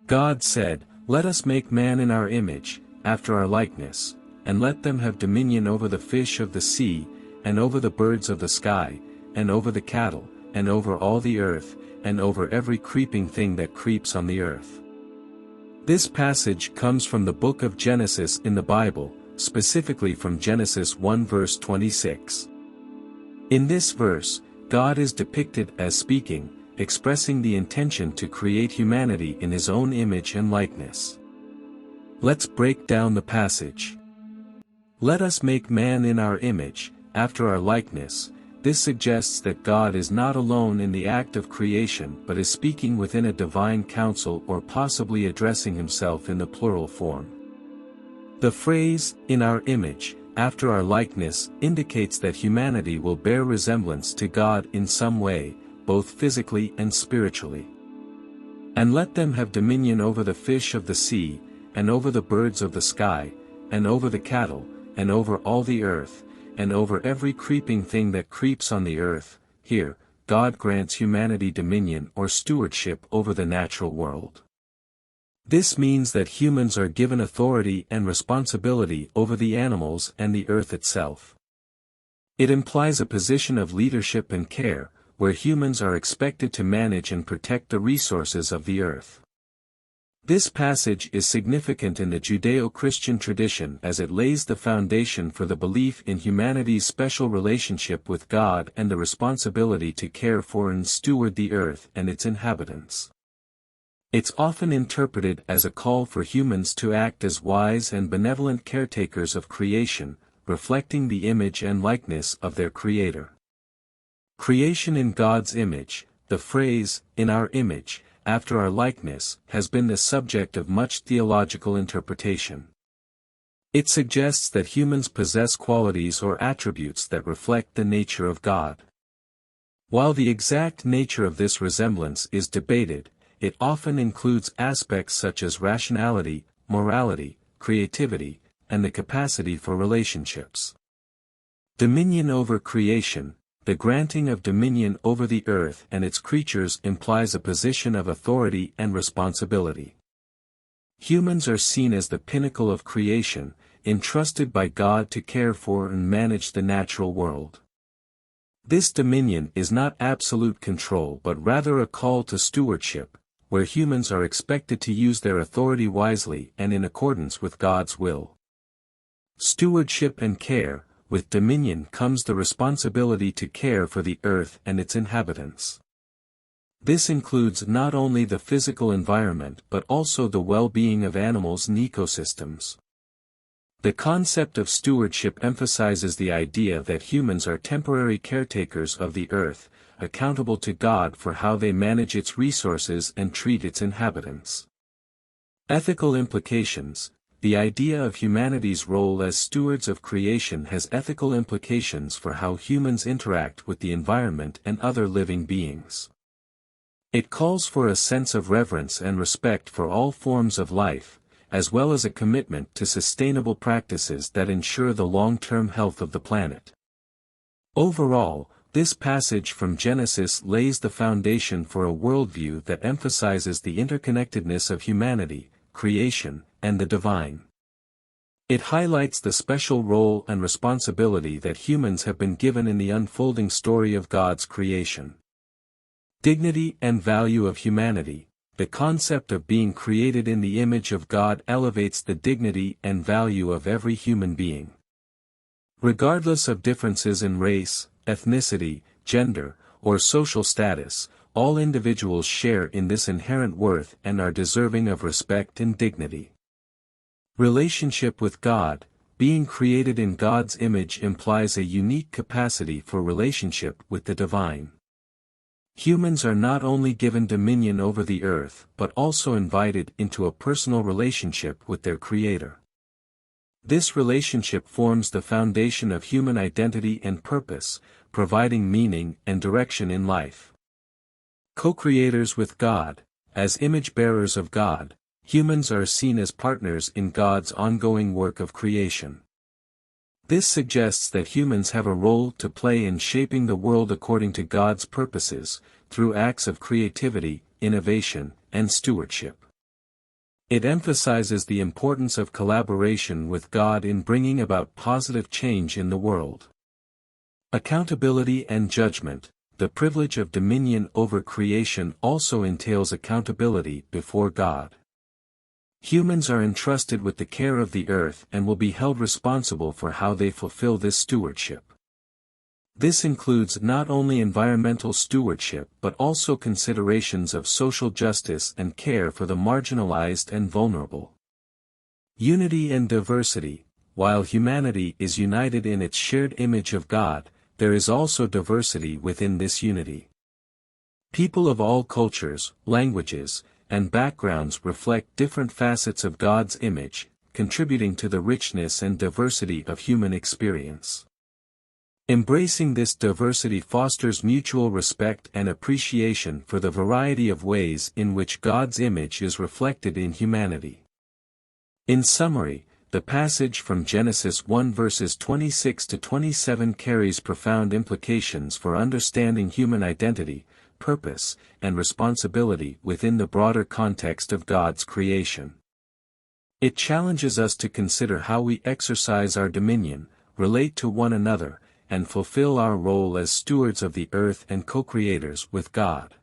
God said, "Let us make man in our image, after our likeness, and let them have dominion over the fish of the sea, and over the birds of the sky, and over the cattle, and over all the earth, and over every creeping thing that creeps on the earth." This passage comes from the book of Genesis in the Bible, specifically from Genesis 1 verse 26. In this verse, God is depicted as speaking, expressing the intention to create humanity in His own image and likeness. Let's break down the passage. Let us make man in our image, after our likeness. This suggests that God is not alone in the act of creation but is speaking within a divine council or possibly addressing Himself in the plural form. The phrase, "in our image, after our likeness," indicates that humanity will bear resemblance to God in some way, both physically and spiritually. "And let them have dominion over the fish of the sea, and over the birds of the sky, and over the cattle, and over all the earth, and over every creeping thing that creeps on the earth." Here, God grants humanity dominion or stewardship over the natural world. This means that humans are given authority and responsibility over the animals and the earth itself. It implies a position of leadership and care, where humans are expected to manage and protect the resources of the earth. This passage is significant in the Judeo-Christian tradition as it lays the foundation for the belief in humanity's special relationship with God and the responsibility to care for and steward the earth and its inhabitants. It's often interpreted as a call for humans to act as wise and benevolent caretakers of creation, reflecting the image and likeness of their Creator. Creation in God's image, the phrase, "in our image, after our likeness," has been the subject of much theological interpretation. It suggests that humans possess qualities or attributes that reflect the nature of God. While the exact nature of this resemblance is debated, it often includes aspects such as rationality, morality, creativity, and the capacity for relationships. Dominion over creation. The granting of dominion over the earth and its creatures implies a position of authority and responsibility. Humans are seen as the pinnacle of creation, entrusted by God to care for and manage the natural world. This dominion is not absolute control but rather a call to stewardship, where humans are expected to use their authority wisely and in accordance with God's will. Stewardship and care. With dominion comes the responsibility to care for the earth and its inhabitants. This includes not only the physical environment but also the well-being of animals and ecosystems. The concept of stewardship emphasizes the idea that humans are temporary caretakers of the earth, accountable to God for how they manage its resources and treat its inhabitants. Ethical implications. The idea of humanity's role as stewards of creation has ethical implications for how humans interact with the environment and other living beings. It calls for a sense of reverence and respect for all forms of life, as well as a commitment to sustainable practices that ensure the long-term health of the planet. Overall, this passage from Genesis lays the foundation for a worldview that emphasizes the interconnectedness of humanity, creation, and the divine. It highlights the special role and responsibility that humans have been given in the unfolding story of God's creation. Dignity and value of humanity. The concept of being created in the image of God elevates the dignity and value of every human being. Regardless of differences in race, ethnicity, gender, or social status, all individuals share in this inherent worth and are deserving of respect and dignity. Relationship with God. Being created in God's image implies a unique capacity for relationship with the divine. Humans are not only given dominion over the earth but also invited into a personal relationship with their Creator. This relationship forms the foundation of human identity and purpose, providing meaning and direction in life. Co-creators with God. As image-bearers of God, humans are seen as partners in God's ongoing work of creation. This suggests that humans have a role to play in shaping the world according to God's purposes, through acts of creativity, innovation, and stewardship. It emphasizes the importance of collaboration with God in bringing about positive change in the world. Accountability and judgment. The privilege of dominion over creation also entails accountability before God. Humans are entrusted with the care of the earth and will be held responsible for how they fulfill this stewardship. This includes not only environmental stewardship but also considerations of social justice and care for the marginalized and vulnerable. Unity and diversity. While humanity is united in its shared image of God, there is also diversity within this unity. People of all cultures, languages, and backgrounds reflect different facets of God's image, contributing to the richness and diversity of human experience. Embracing this diversity fosters mutual respect and appreciation for the variety of ways in which God's image is reflected in humanity. In summary, the passage from Genesis 1 verses 26 to 27 carries profound implications for understanding human identity, purpose, and responsibility within the broader context of God's creation. It challenges us to consider how we exercise our dominion, relate to one another, and fulfill our role as stewards of the earth and co-creators with God.